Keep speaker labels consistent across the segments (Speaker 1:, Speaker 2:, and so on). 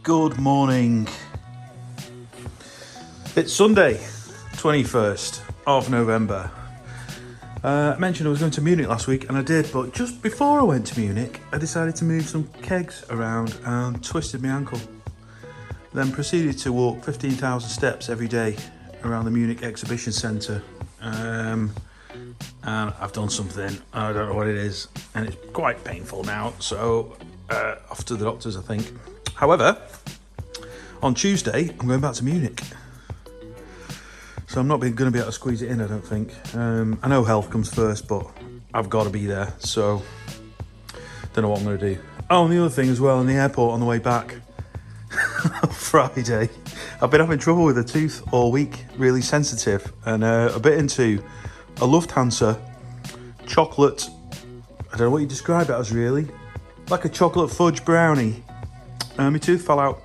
Speaker 1: good morning. It's Sunday, 21st of November. I mentioned I was going to Munich last week, and I did, but just before I went to Munich, I decided to move some kegs around and twisted my ankle. Then proceeded to walk 15,000 steps every day around the Munich Exhibition Centre. And I've done something, I don't know what it is, and it's quite painful now, so off to the doctors, I think. However, on Tuesday, I'm going back to Munich. So I'm not going to be able to squeeze it in, I don't think. I know health comes first, but I've got to be there, so don't know what I'm going to do. Oh, and the other thing as well, in the airport on the way back, Friday, I've been having trouble with a tooth all week, really sensitive, and a bit into a Lufthansa chocolate, I don't know what you describe it as really, like a chocolate fudge brownie. My tooth fell out.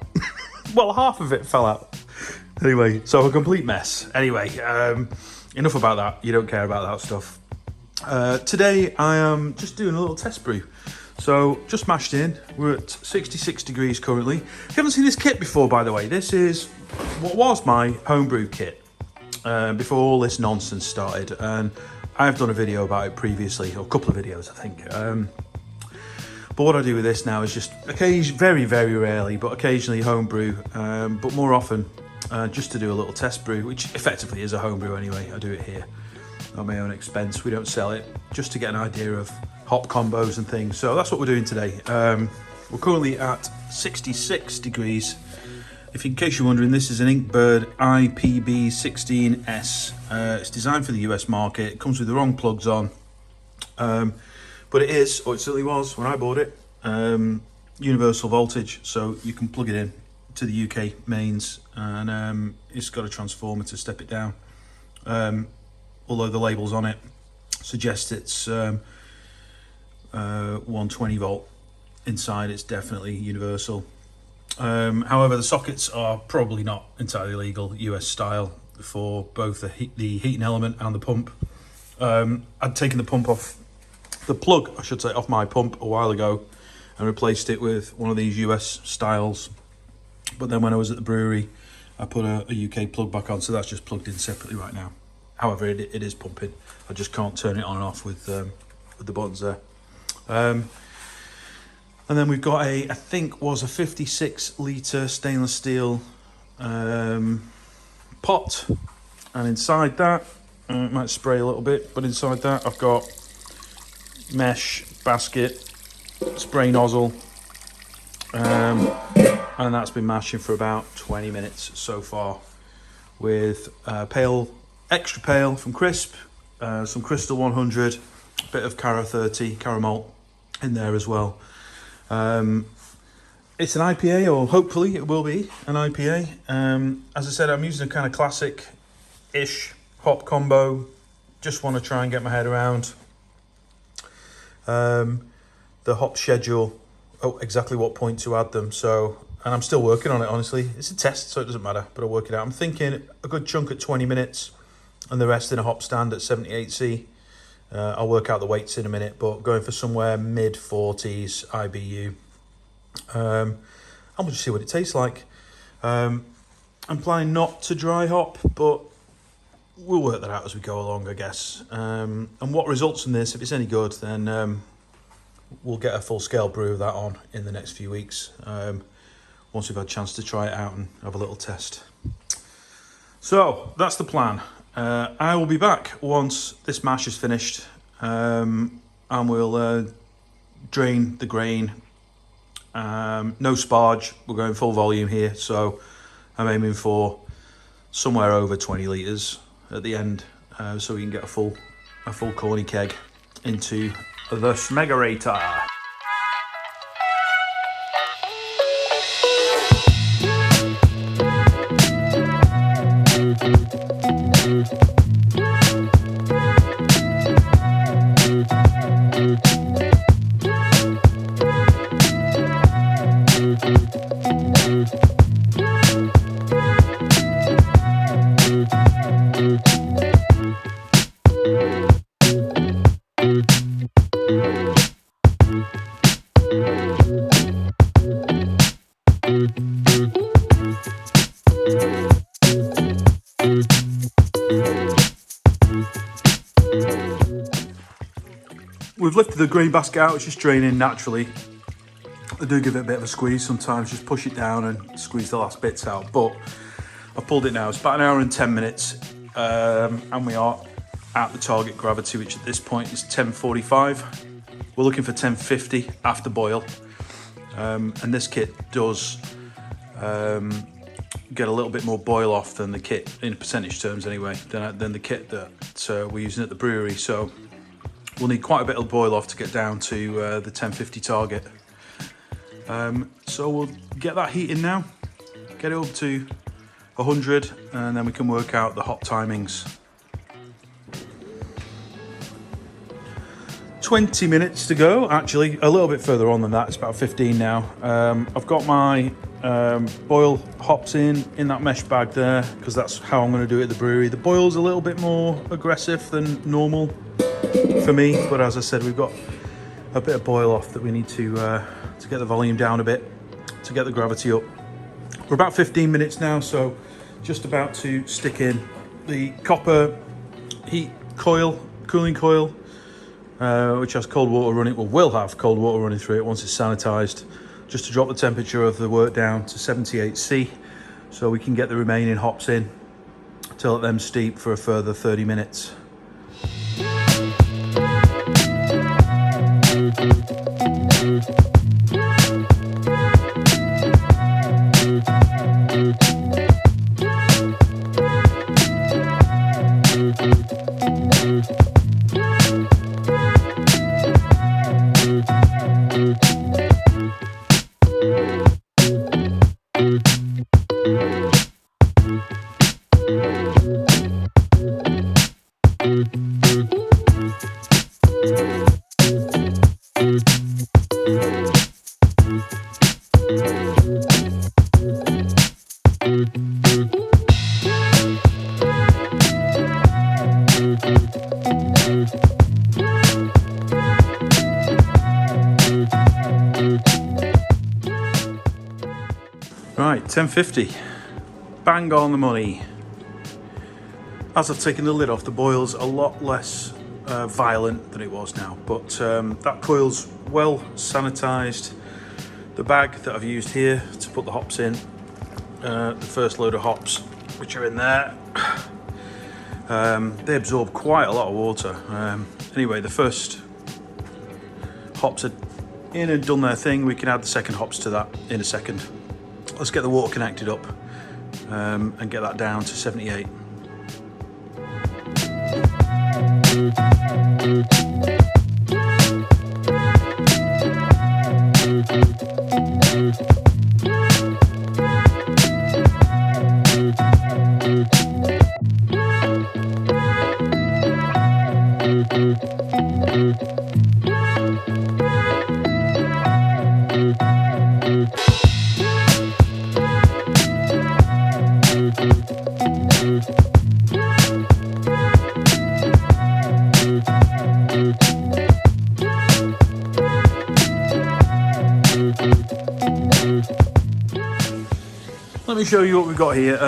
Speaker 1: Well, half of it fell out. Anyway, so a complete mess. Anyway, enough about that. You don't care about that stuff. Today I am just doing a little test brew. So just mashed in. We're at 66 degrees currently. If you haven't seen this kit before, by the way, this is what was my homebrew kit before all this nonsense started. And I've done a video about it previously, or a couple of videos, I think. But what I do with this now is just very, very rarely, but occasionally homebrew, but more often just to do a little test brew, which effectively is a homebrew anyway. I do it here at my own expense. We don't sell it, just to get an idea of hop combos and things. So that's what we're doing today. We're currently at 66 degrees. In case you're wondering, this is an Inkbird IPB16S. It's designed for the US market. It comes with the wrong plugs on. But it is, or it certainly was when I bought it, universal voltage, so you can plug it in to the UK mains, and it's got a transformer to step it down. Although the labels on it suggest it's 120 volt inside, it's definitely universal. However, the sockets are probably not entirely legal, US style, for both the heating element and the pump. I'd taken the pump off. The plug, I should say, off my pump a while ago and replaced it with one of these US styles. But then when I was at the brewery, I put a UK plug back on, so that's just plugged in separately right now. However, it is pumping. I just can't turn it on and off with the buttons there. And then we've got I think was a 56 litre stainless steel pot. And inside that, it might spray a little bit, but inside that I've got mesh basket, spray nozzle, and that's been mashing for about 20 minutes so far, with extra pale from Crisp, some Crystal 100, a bit of Cara 30 caramel in there as well. It's an IPA, or hopefully it will be an IPA. As I said, I'm using a kind of classic-ish hop combo. Just want to try and get my head around the hop schedule, exactly what point to add them. So, and I'm still working on it, honestly. It's a test, so it doesn't matter, but I'll work it out. I'm thinking a good chunk at 20 minutes and the rest in a hop stand at 78C. I'll work out the weights in a minute, but going for somewhere mid 40s IBU. And we'll just see what it tastes like. I'm planning not to dry hop, but we'll work that out as we go along, I guess. And what results from this, if it's any good, then we'll get a full-scale brew of that on in the next few weeks, once we've had a chance to try it out and have a little test. So, that's the plan. I will be back once this mash is finished, and we'll drain the grain. No sparge, we're going full volume here, so I'm aiming for somewhere over 20 litres at the end, so we can get a full corny keg into the Smegerator. we've lifted the grain basket out, it's just draining naturally. I do give it a bit of a squeeze sometimes, just push it down and squeeze the last bits out, but I've pulled it now. It's about 1 hour and 10 minutes, and we are at the target gravity, which at this point is 1045. We're looking for 1050 after boil, and this kit does get a little bit more boil off than the kit, in percentage terms anyway, than the kit that we're using at the brewery. So we'll need quite a bit of boil off to get down to the 1050 target. So we'll get that heating now, get it up to 100, and then we can work out the hop timings. 20 minutes to go, actually a little bit further on than that, it's about 15 now. I've got my boil hops in that mesh bag there, because that's how I'm going to do it at the brewery. The boil's a little bit more aggressive than normal for me, but as I said, we've got a bit of boil off that we need to get the volume down a bit, to get the gravity up. We're about 15 minutes now, so just about to stick in the copper heat coil, cooling coil, which has cold water running, well, will have cold water running through it once it's sanitized, just to drop the temperature of the wort down to 78°C, so we can get the remaining hops in to let them steep for a further 30 minutes. Right, 1050, bang on the money. As I've taken the lid off, the boil's a lot less violent than it was now, but that coil's well sanitized. The bag that I've used here to put the hops in, the first load of hops which are in there, they absorb quite a lot of water. Anyway, the first hops are in and done their thing. We can add the second hops to that in a second. Let's get the water connected up and get that down to 78. Let me show you what we've got here.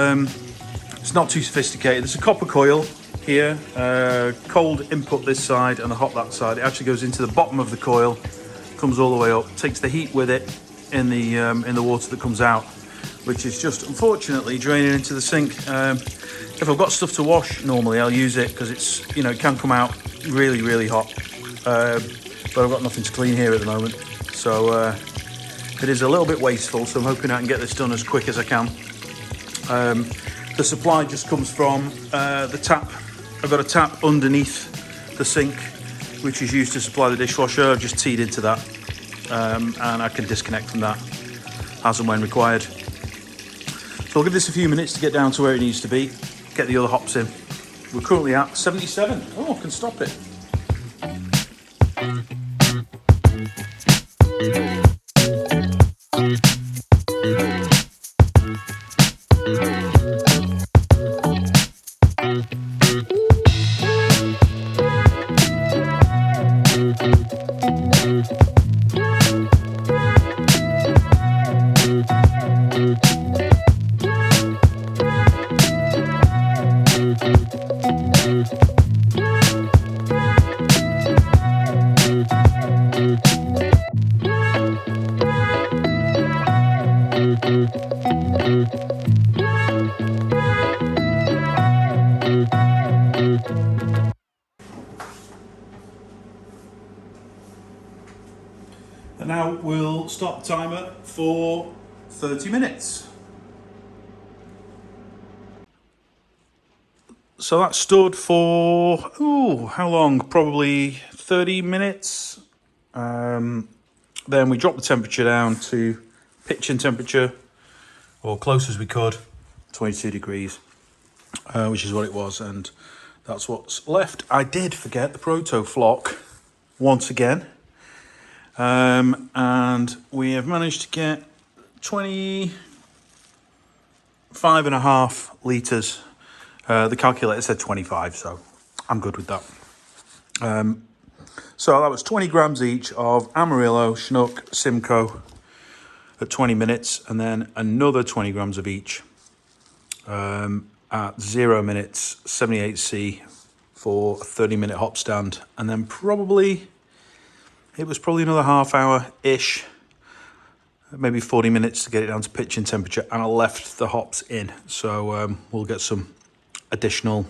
Speaker 1: It's not too sophisticated. There's a copper coil here, cold input this side and the hot that side. It actually goes into the bottom of the coil, comes all the way up, takes the heat with it in the water that comes out, which is just unfortunately draining into the sink. If I've got stuff to wash, normally I'll use it because it's, it can come out really hot. But I've got nothing to clean here at the moment, so it is a little bit wasteful. So I'm hoping I can get this done as quick as I can. The supply just comes from the tap. I've got a tap underneath the sink, which is used to supply the dishwasher. I've just teed into that, and I can disconnect from that as and when required. So I'll give this a few minutes to get down to where it needs to be, get the other hops in. We're currently at 77. Oh, I can stop it. now we'll start the timer for 30 minutes. So that stood for, how long? Probably 30 minutes. Then we dropped the temperature down to pitching temperature, or close as we could, 22 degrees, which is what it was, and that's what's left. I did forget the Proto Flock once again, and we have managed to get 25.5 litres. The calculator said 25, so I'm good with that. So that was 20 grams each of Amarillo, Chinook, Simcoe at 20 minutes, and then another 20 grams of each at 0 minutes, 78C for a 30-minute hop stand. And then it was probably another half hour-ish, maybe 40 minutes to get it down to pitching temperature, and I left the hops in. So we'll get some additional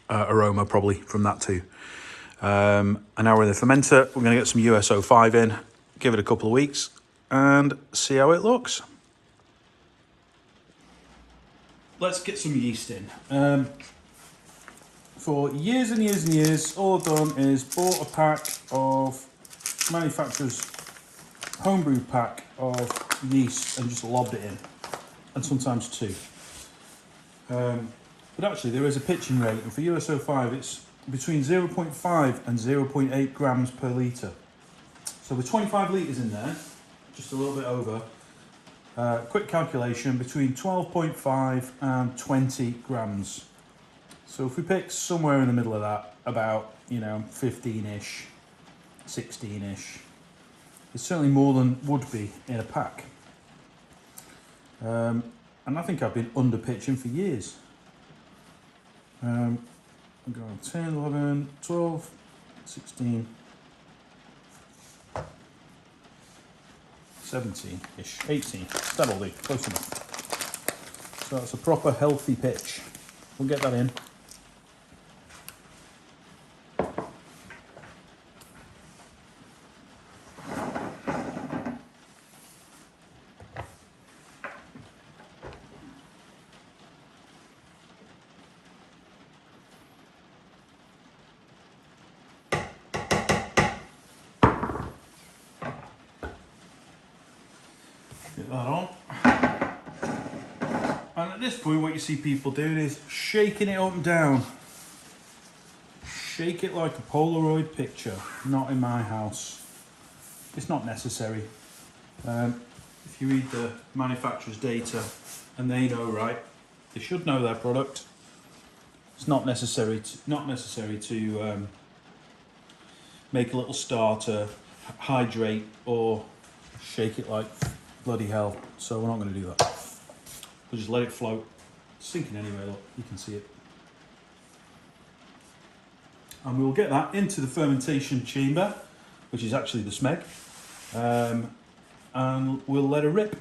Speaker 1: aroma probably from that too. And now we're in the fermenter. We're going to get some US-05 in, give it a couple of weeks, and see how it looks. Let's get some yeast in. For years and years and years, all I've done is bought a pack of manufacturer's homebrew pack of yeast and just lobbed it in, and sometimes two. But actually there is a pitching rate, and for US-05 it's between 0.5 and 0.8 grams per litre. So with 25 litres in there, just a little bit over, quick calculation, between 12.5 and 20 grams. So if we pick somewhere in the middle of that, about 15-ish, 16-ish, it's certainly more than would be in a pack. And I think I've been under pitching for years. I'm going 10, 11, 12, 16, 17-ish, 18. That'll be close enough. So that's a proper healthy pitch. We'll get that in. Get that on. And at this point what you see people doing is shaking it up and down. Shake it like a Polaroid picture. Not in my house. It's not necessary. If you read the manufacturer's data, and they know, right, they should know their product. It's not necessary to make a little starter, hydrate, or shake it like bloody hell. So we're not going to do that. We'll just let it float. It's sinking anyway, look, you can see it. And we'll get that into the fermentation chamber, which is actually the SMEG, and we'll let it rip.